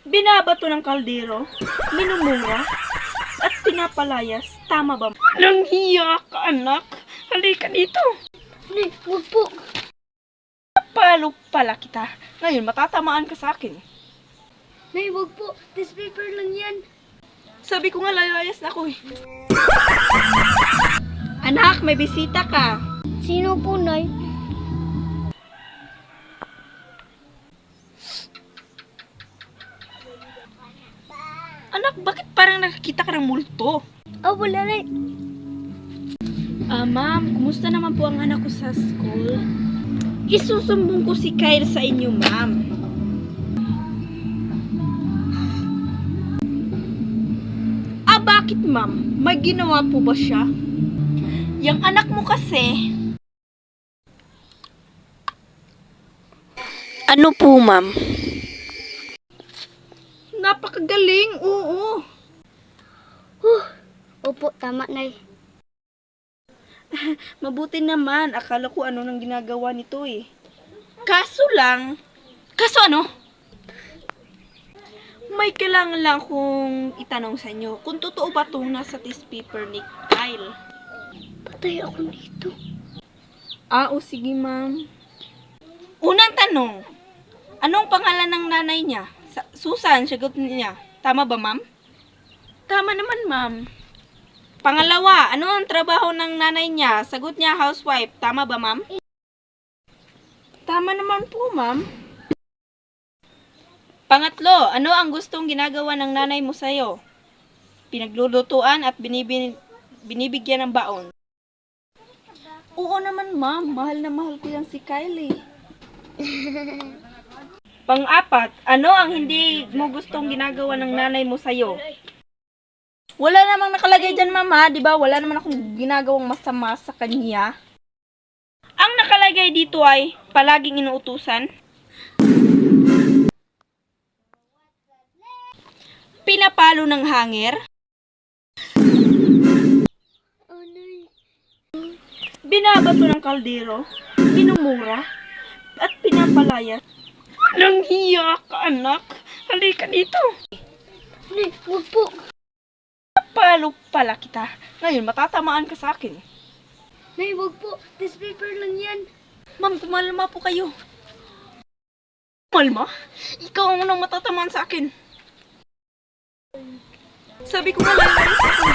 Binabato ng kaldero, minumura, at pinapalayas. Tama ba? Walang hiya ka, anak. Halika dito. Nay, huwag po. Palo pala kita. Ngayon, matatamaan ka sa akin. Nay, huwag po. Test paper lang yan. Sabi ko nga, lalayas na ako eh. Anak, may bisita ka. Sino po, Nay? Anak, bakit parang nakakita ka ng multo? Wala, Nay. Ma'am, kumusta naman po ang anak ko sa school? Isusumbong ko si Kyle sa inyo, ma'am. Bakit, ma'am? May ginawa po ba siya? Yang anak mo kasi... Ano po, ma'am? Napakagaling, oo. Opo, tama, Nay. Mabuti naman. Akala ko ano nang ginagawa nito eh. Kaso ano? May kailangan lang kong itanong sa inyo. Kung totoo ba itong nasa test paper ni Kyle? Patay ako dito. O sige ma'am. Unang tanong. Anong pangalan ng nanay niya? Susan, sagot niya. Tama ba ma'am? Tama naman ma'am. Pangalawa, ano ang trabaho ng nanay niya? Sagot niya, housewife. Tama ba, ma'am? Tama naman po, ma'am. Pangatlo, ano ang gustong ginagawa ng nanay mo sa'yo? Pinaglulutuan at binibigyan ng baon. Oo naman, ma'am. Mahal na mahal ko yan si Kylie. Pang-apat, ano ang hindi mo gustong ginagawa ng nanay mo sa'yo? Wala namang nakalagay dyan, mama. Diba? Wala naman akong ginagawang masama sa kanya. Ang nakalagay dito ay palaging inuutusan. Pinapalo ng hanger. Nay. Binabato ng kaldero. Minumura. At pinapalaya. Walang hiya ka, anak. Halika dito. Nay, huwag po. Palo pala kita. Ngayon, matatamaan ka sa akin. Nay, huwag po. Test paper lang yan. Ma'am, kumalma po kayo. Kumalma? Ikaw ang unang matatamaan sa akin. Sabi ko nga lalayas ako.